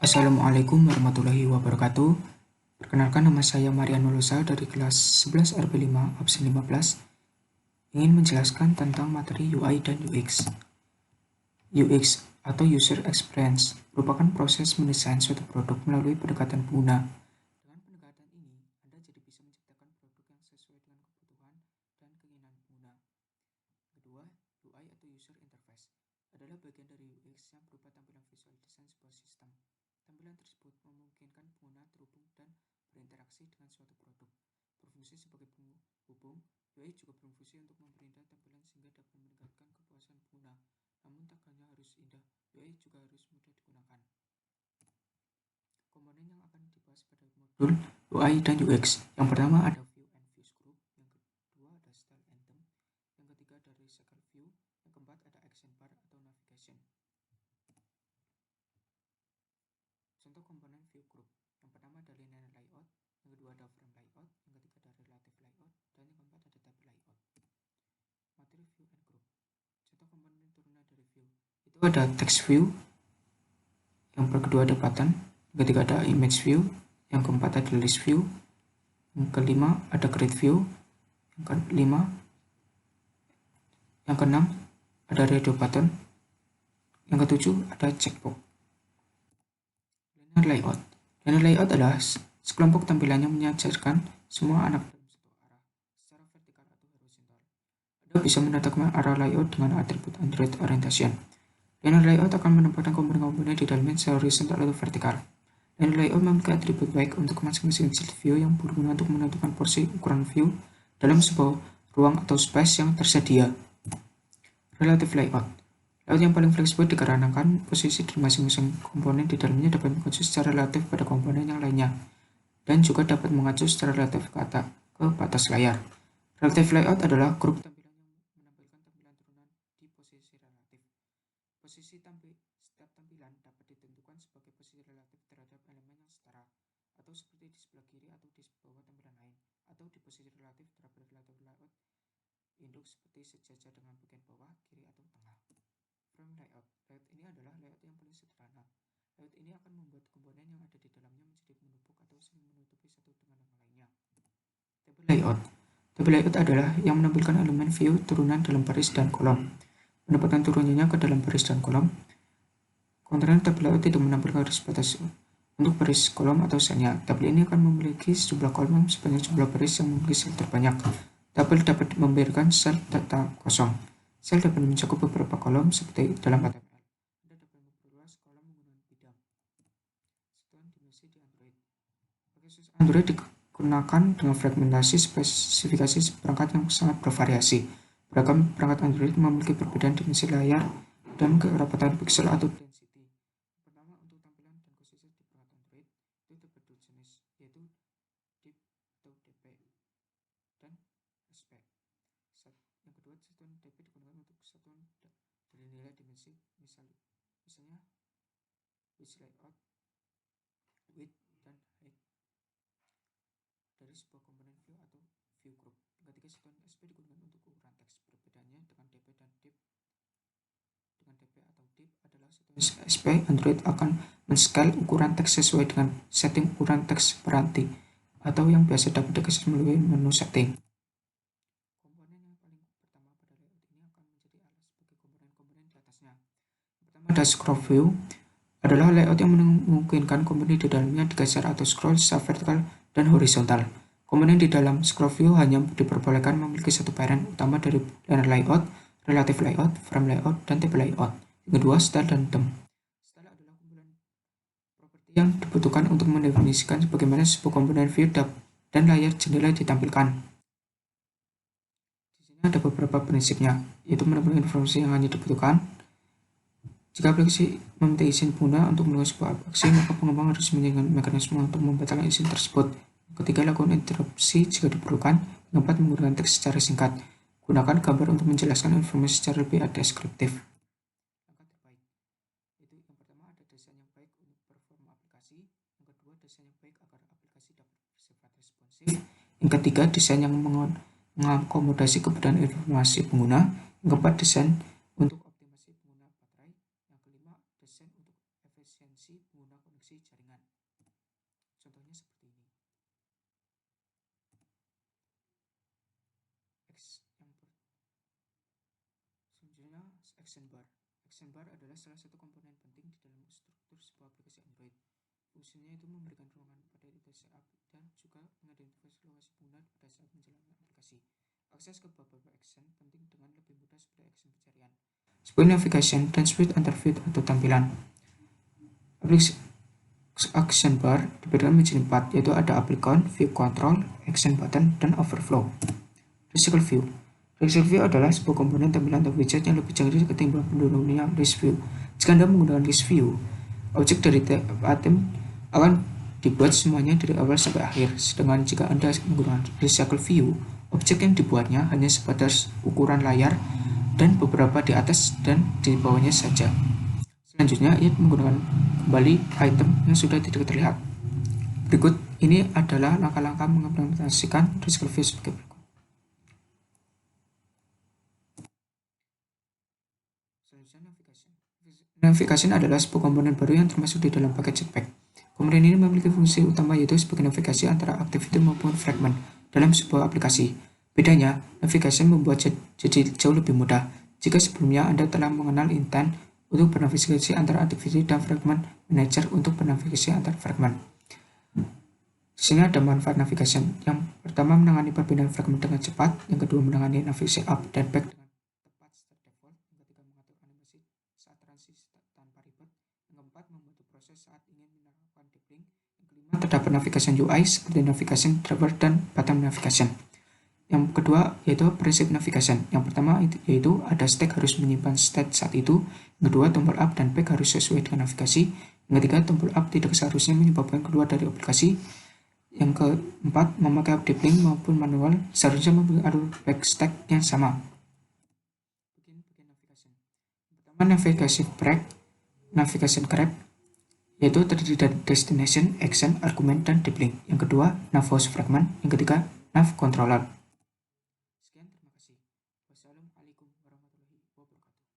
Assalamualaikum warahmatullahi wabarakatuh. Perkenalkan, nama saya Mariano Losa dari kelas 11 RB5 absen 15. Ingin menjelaskan tentang materi UI dan UX. UX atau User Experience merupakan proses mendesain suatu produk melalui pendekatan pengguna. Dengan pendekatan ini, Anda jadi bisa menciptakan produk yang sesuai dengan kebutuhan dan keinginan pengguna. Kedua, UI atau User Interface adalah bagian dari UX yang berupa tampilan visual desain sebuah sistem. Tampilan tersebut memungkinkan pengguna terhubung dan berinteraksi dengan suatu produk. Berfungsi sebagai penghubung, UI juga berfungsi untuk memperindah tampilan sehingga dapat meningkatkan kepuasan pengguna. Namun tak hanya harus indah, UI juga harus mudah digunakan. Komponen yang akan dibahas pada modul UI dan UX. Yang pertama ada View and Views Group, yang kedua ada Style Item, yang ketiga ada Recycle View, yang keempat ada Action Bar atau Navigation. Contoh komponen view group. Yang pertama ada linear layout, yang kedua ada frame layout, yang ketiga ada relative layout, dan yang keempat ada table layout. Materi view and group. Contoh komponen turunan dari view. Itu ada text view, yang kedua ada button, yang ketiga ada image view, yang keempat ada list view, yang kelima ada grid view, yang keenam ada radio button, yang ketujuh ada checkbox. Layout. Linear layout adalah sekelompok tampilan yang menyajarkan semua anak dalam satu arah secara vertikal atau horizontal. Anda bisa menetapkan arah layout dengan atribut Android Orientation. Linear layout akan menempatkan komponen-komponen di dalamnya secara horizontal atau vertikal. Linear layout memiliki atribut baik untuk masing-masing sheet view yang berguna untuk menentukan porsi ukuran view dalam sebuah ruang atau space yang tersedia. Relative layout. Layout yang paling fleksibel dikarenakan posisi dari masing-masing komponen di dalamnya dapat mengacu secara relatif pada komponen yang lainnya, dan juga dapat mengacu secara relatif ke atas layar. Relative layout adalah grup tampilan yang menampilkan tampilan turunan di posisi relatif. Posisi setiap tampilan dapat ditentukan sebagai posisi relatif terhadap elemen yang setara, atau seperti di sebelah kiri atau di bawah tampilan lain, atau di posisi relatif terhadap relative layout induk seperti sejajar dengan bagian bawah, kiri, atau tengah. Frame layout. Layout ini adalah layout yang paling sederhana. Layout ini akan membuat komponen yang ada di dalamnya menjadi menumpuk atau saling menutupi satu dengan yang lainnya. Table layout. Table layout adalah yang menampilkan elemen view turunan dalam baris dan kolom. Menempatkan turunannya ke dalam baris dan kolom. Konten table layout tidak menampilkan garis batas untuk baris kolom atau selnya. Tabel ini akan memiliki sejumlah kolom sebanyak jumlah baris yang memiliki sel terbanyak. Tabel dapat memberikan sel data kosong. Sel dapat mencakup beberapa kolom seperti dalam HTML. Anda dapat memperluas kolom menggunakan bidang. Satuan dimensi di Android. Khusus Android digunakan dengan fragmentasi spesifikasi perangkat yang sangat bervariasi. Beragam perangkat Android memiliki perbedaan dimensi layar dan kerapatan pixel atau density. Pertama, untuk tampilan dan khususnya di perangkat Android itu dapat dua jenis, yaitu DIP atau DP dan SP. Yang kedua, satuan DP digunakan untuk satuan dari nilai dimensi, misalnya width layout, width dan height dari sebuah komponen view atau view group. Yang ketiga, satuan SP digunakan untuk ukuran teks. Perbedaannya dengan DP dan DIP. Dengan DP atau DIP adalah satuan SP, Android akan men-scale ukuran teks sesuai dengan setting ukuran teks peranti atau yang biasa dapat diakses melalui menu setting. Ada scroll view adalah layout yang memungkinkan komponen di dalamnya digeser atau scroll secara vertikal dan horizontal. Komponen di dalam scroll view hanya diperbolehkan memiliki satu parent utama dari linear layout, relative layout, frame layout, dan table layout. Yang kedua, style dan theme. Style adalah komponen properti yang dibutuhkan untuk mendefinisikan bagaimana sebuah komponen view dan layar jendela ditampilkan. Di sini ada beberapa prinsipnya, yaitu menampilkan informasi yang hanya dibutuhkan. Jika aplikasi meminta izin pengguna untuk melakukan sebuah aksi, maka pengembang harus menyiapkan mekanisme untuk membatalkan izin tersebut. Ketiga, lakukan interupsi jika diperlukan. Yang keempat, menggunakan teks secara singkat. Gunakan gambar untuk menjelaskan informasi secara lebih deskriptif. Langkah terbaik. Yang pertama, ada desain yang baik untuk performa aplikasi. Yang kedua, desain yang baik agar aplikasi dapat bersifat responsif. Yang ketiga, desain yang mengakomodasi kebutuhan informasi pengguna. Yang keempat, desain untuk efisiensi pengguna koneksi jaringan. Contohnya seperti ini. Selanjutnya, action bar. Action bar adalah salah satu komponen penting di dalam struktur sebuah aplikasi Android. Fungsinya itu memberikan ruangan pada iterasi app dan juga mengidentifikasi lokasi pengguna pada saat menjalankan aplikasi. Akses ke beberapa action penting dengan lebih mudah seperti action pencarian, sebuah navigation, dan switch antar view atau tampilan. Action bar diberikan menjadi 4, yaitu ada applicant, view control, action button, dan overflow. Recycle view. Recycle view adalah sebuah komponen tampilan atau widget yang lebih canggih ketimbang pendahulunya list view. Jika Anda menggunakan list view, objek dari item akan dibuat semuanya dari awal sampai akhir. Sedangkan jika Anda menggunakan recycle view, objek yang dibuatnya hanya sebatas ukuran layar dan beberapa di atas dan di bawahnya saja. Selanjutnya, ia menggunakan kembali item yang sudah tidak terlihat. Berikut ini adalah langkah-langkah mengimplementasikan recycle view sebagai berikut. Selanjutnya, navigation adalah sebuah komponen baru yang termasuk di dalam paket Jetpack. Komponen ini memiliki fungsi utama yaitu sebagai navigasi antara activity maupun fragment dalam sebuah aplikasi. Bedanya, navigation membuat jadi jauh lebih mudah. Jika sebelumnya Anda telah mengenal intent untuk bernavigasi antara activity dan fragment manager untuk bernavigasi antar fragment. Di sini ada manfaat navigation. Yang pertama, menangani perpindahan fragment dengan cepat. Yang kedua, menangani navigasi up dan back dengan tepat secara default. Yang ketiga, mengatur animasi saat transisi tanpa ribet. Yang keempat, membantu proses saat ingin menerapkan deep link. Yang kelima, terdapat navigation UI seperti navigation driver dan button navigation. Yang kedua yaitu prinsip navigation. Yang pertama yaitu ada stack harus menyimpan state saat itu. Yang kedua, tombol up dan back harus sesuai dengan navigasi. Yang ketiga, tombol up tidak seharusnya menyebabkan keluar dari aplikasi. Yang keempat, memakai deep link maupun manual seharusnya memiliki alur back stack yang sama. Bagian navigation. Pertama, navigation grep yaitu terdiri dari destination, action, argument, dan deep link. Yang kedua, nav host fragment. Yang ketiga, nav controller.